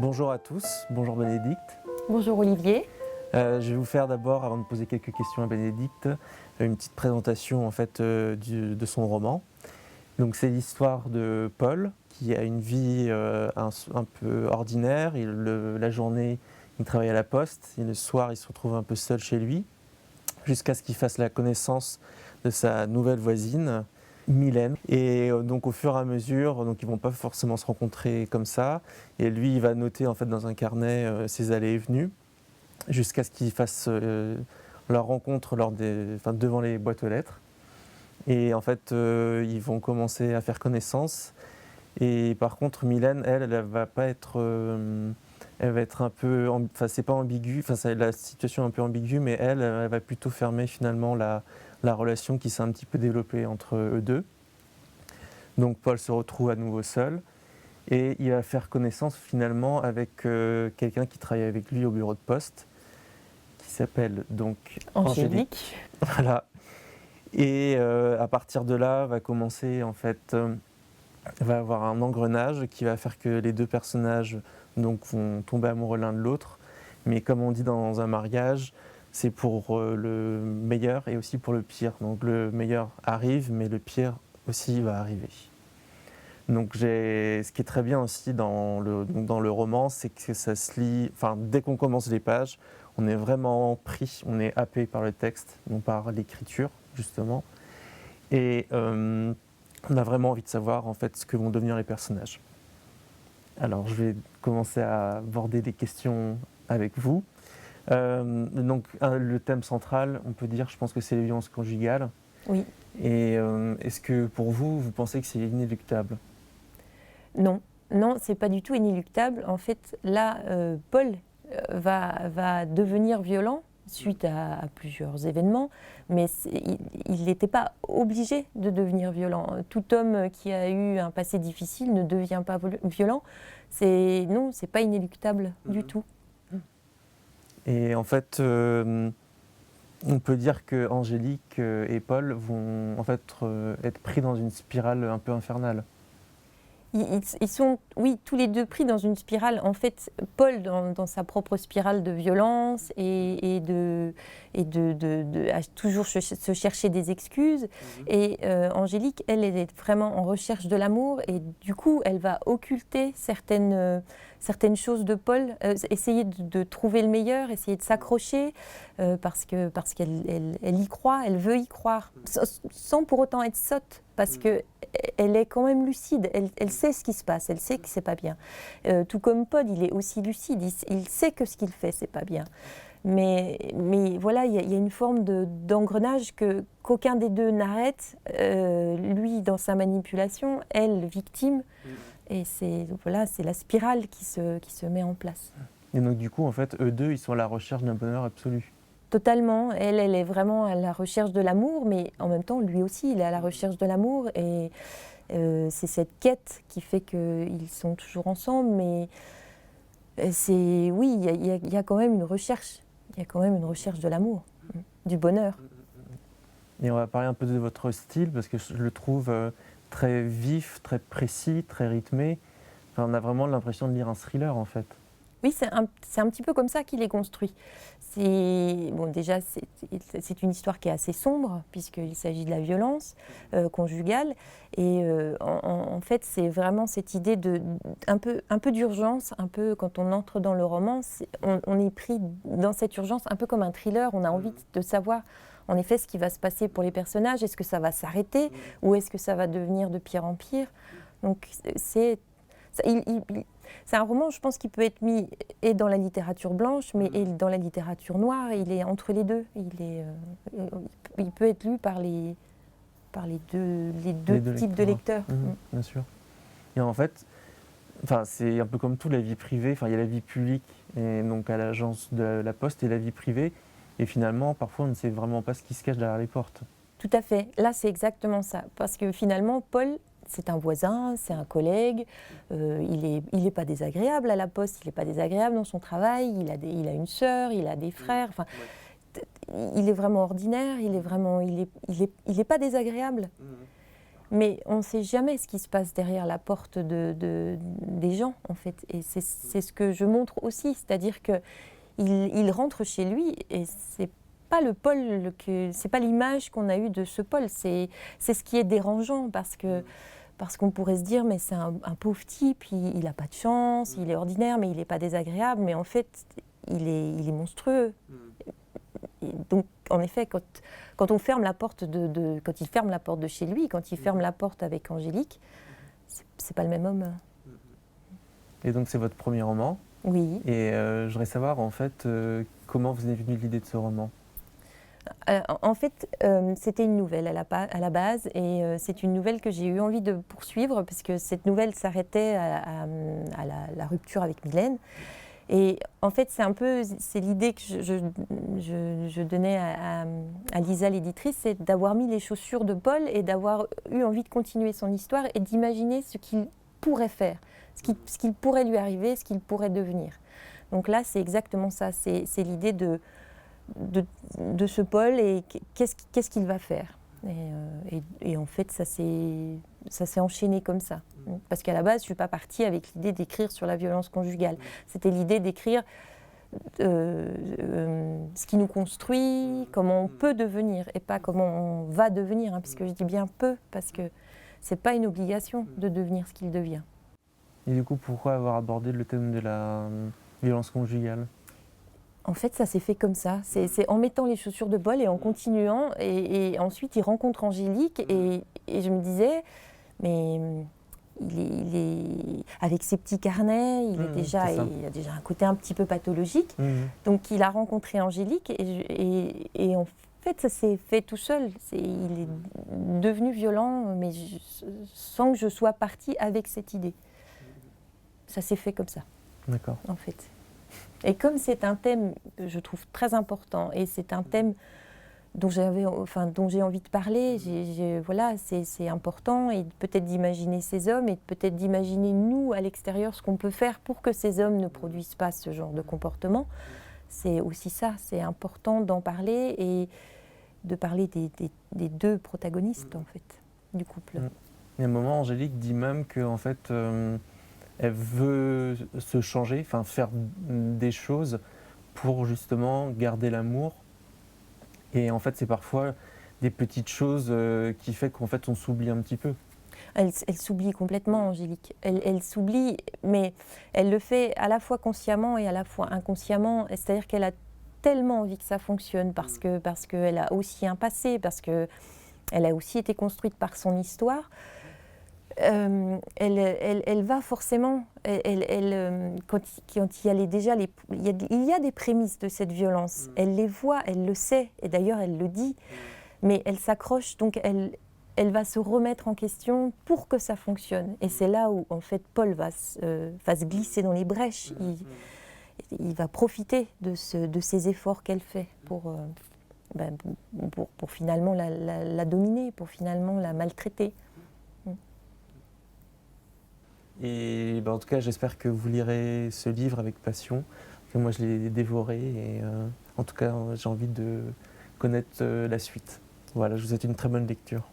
Bonjour à tous, bonjour Bénédicte. Bonjour Olivier. Je vais vous faire d'abord, avant de poser quelques questions à Bénédicte, une petite présentation en fait, de son roman. Donc c'est l'histoire de Paul qui a une vie un peu ordinaire. La journée, il travaille à la poste et le soir, il se retrouve un peu seul chez lui jusqu'à ce qu'il fasse la connaissance de sa nouvelle voisine, Mylène. Et donc au fur et à mesure, donc ils vont pas forcément se rencontrer comme ça. Et lui, il va noter en fait dans un carnet ses allées et venues jusqu'à ce qu'ils fassent leur rencontre devant les boîtes aux lettres. Et en fait, ils vont commencer à faire connaissance. Et par contre, Mylène, elle va pas être, elle va être un peu, c'est pas ambigu, c'est la situation est un peu ambiguë, mais elle va plutôt fermer finalement la relation qui s'est un petit peu développée entre eux deux. Donc Paul se retrouve à nouveau seul et il va faire connaissance finalement avec quelqu'un qui travaille avec lui au bureau de poste, qui s'appelle donc Angélique. Voilà. Et à partir de là, va commencer en fait, va avoir un engrenage qui va faire que les deux personnages donc vont tomber amoureux l'un de l'autre. Mais comme on dit dans un mariage, c'est pour le meilleur et aussi pour le pire. Donc le meilleur arrive, mais le pire aussi va arriver. Donc ce qui est très bien aussi dans le roman, c'est que ça se lit, dès qu'on commence les pages, on est vraiment pris, on est happé par le texte, non par l'écriture justement. Et on a vraiment envie de savoir en fait ce que vont devenir les personnages. Alors je vais commencer à aborder des questions avec vous. Le thème central, on peut dire, je pense que c'est les violences conjugales. Oui. Et est-ce que pour vous, vous pensez que c'est inéluctable ? Non, c'est pas du tout inéluctable. En fait, là, Paul va devenir violent suite à plusieurs événements, mais il n'était pas obligé de devenir violent. Tout homme qui a eu un passé difficile ne devient pas violent. Non, c'est pas inéluctable du tout. Et en fait, on peut dire que Angélique et Paul vont en fait être pris dans une spirale un peu infernale. Ils sont, oui, tous les deux pris dans une spirale. En fait, Paul dans sa propre spirale de violence et à toujours se chercher des excuses. Et Angélique, elle est vraiment en recherche de l'amour et du coup, elle va occulter certaines choses de Paul, essayer de trouver le meilleur, essayer de s'accrocher parce qu'elle y croit, elle veut y croire, sans pour autant être sotte. Parce qu'elle est quand même lucide, elle sait ce qui se passe, elle sait que c'est pas bien. Tout comme Paul, il est aussi lucide, il sait que ce qu'il fait, c'est pas bien. Mais voilà, il y a une forme d'engrenage qu'aucun des deux n'arrête, lui dans sa manipulation, elle victime. Et c'est la spirale qui se met en place. Et donc du coup, en fait, eux deux, ils sont à la recherche d'un bonheur absolu. Totalement. Elle est vraiment à la recherche de l'amour, mais en même temps, lui aussi, il est à la recherche de l'amour. Et c'est cette quête qui fait qu'ils sont toujours ensemble. Mais oui, il y a quand même une recherche. Il y a quand même une recherche de l'amour, du bonheur. Et on va parler un peu de votre style, parce que je le trouve très vif, très précis, très rythmé. On a vraiment l'impression de lire un thriller, en fait. Oui, c'est un petit peu comme ça qu'il est construit. Déjà, c'est une histoire qui est assez sombre, puisqu'il s'agit de la violence conjugale. Et en fait, c'est vraiment cette idée un peu d'urgence, un peu quand on entre dans le roman, on est pris dans cette urgence, un peu comme un thriller. On a envie de savoir, en effet, ce qui va se passer pour les personnages. Est-ce que ça va s'arrêter ou est-ce que ça va devenir de pire en pire ? Donc, c'est un roman, je pense, qui peut être mis et dans la littérature blanche, mais et dans la littérature noire. Il est entre les deux. Il peut être lu par les deux types de lecteurs. Bien sûr. Et en fait, c'est un peu comme tout, la vie privée. Il y a la vie publique, et donc à l'agence de la Poste, et la vie privée. Et finalement, parfois, on ne sait vraiment pas ce qui se cache derrière les portes. Tout à fait. Là, c'est exactement ça. Parce que finalement, Paul, c'est un voisin, c'est un collègue. Il est pas désagréable à la Poste, il n'est pas désagréable dans son travail. Il a une sœur, il a des frères. Enfin, il est vraiment ordinaire. Il est pas désagréable. mais on ne sait jamais ce qui se passe derrière la porte des gens, en fait. Et c'est ce que je montre aussi, c'est-à-dire qu'il rentre chez lui et c'est pas le Paul, c'est pas l'image qu'on a eue de ce Paul, c'est ce qui est dérangeant parce qu'on pourrait se dire mais c'est un pauvre type, il n'a pas de chance, il est ordinaire mais il n'est pas désagréable, mais en fait il est monstrueux. Et donc en effet quand on ferme la porte quand il ferme la porte de chez lui, quand il ferme la porte avec Angélique, c'est pas le même homme. Et donc c'est votre premier roman. Oui. Et je voudrais savoir en fait comment vous est venue l'idée de ce roman. En fait, c'était une nouvelle à la base et c'est une nouvelle que j'ai eu envie de poursuivre parce que cette nouvelle s'arrêtait à la rupture avec Mylène. Et en fait, c'est l'idée que je donnais à Lisa, l'éditrice, c'est d'avoir mis les chaussures de Paul et d'avoir eu envie de continuer son histoire et d'imaginer ce qu'il pourrait faire, ce qu'il pourrait lui arriver, ce qu'il pourrait devenir. Donc là, c'est exactement ça, c'est l'idée de ce Paul et qu'est-ce qu'il va faire. Et en fait, ça s'est enchaîné comme ça. Parce qu'à la base, je ne suis pas partie avec l'idée d'écrire sur la violence conjugale. C'était l'idée d'écrire ce qui nous construit, comment on peut devenir, et pas comment on va devenir, puisque je dis bien peut, parce que ce n'est pas une obligation de devenir ce qu'il devient. Et du coup, pourquoi avoir abordé le thème de la violence conjugale ? En fait, ça s'est fait comme ça. C'est en mettant les chaussures de Paul et en continuant. Et ensuite, il rencontre Angélique et je me disais, mais il est avec ses petits carnets, il a déjà un côté un petit peu pathologique. Donc, il a rencontré Angélique et en fait, ça s'est fait tout seul. Il est devenu violent, mais sans que je sois partie avec cette idée. Ça s'est fait comme ça. D'accord. En fait. Et comme c'est un thème que je trouve très important et c'est un thème dont j'ai envie de parler, voilà, c'est important et peut-être d'imaginer ces hommes et peut-être d'imaginer nous à l'extérieur ce qu'on peut faire pour que ces hommes ne produisent pas ce genre de comportement. C'est aussi ça, c'est important d'en parler et de parler des deux protagonistes en fait, du couple. Il y a un moment, Angélique dit même que en fait, elle veut se changer, enfin faire des choses pour justement garder l'amour. Et en fait, c'est parfois des petites choses qui fait qu'en fait, on s'oublie un petit peu. Elle s'oublie complètement, Angélique. Elle s'oublie, mais elle le fait à la fois consciemment et à la fois inconsciemment. C'est-à-dire qu'elle a tellement envie que ça fonctionne parce qu'elle a aussi un passé, parce qu'elle a aussi été construite par son histoire. Elle va forcément, quand il y a des prémices de cette violence, elle les voit, elle le sait, et d'ailleurs elle le dit, mais elle s'accroche, donc elle va se remettre en question pour que ça fonctionne. Et c'est là où en fait Paul va se glisser dans les brèches, il va profiter de ces efforts qu'elle fait pour finalement la dominer, pour finalement la maltraiter. Et en tout cas, j'espère que vous lirez ce livre avec passion. Moi, je l'ai dévoré et en tout cas, j'ai envie de connaître la suite. Voilà, je vous souhaite une très bonne lecture.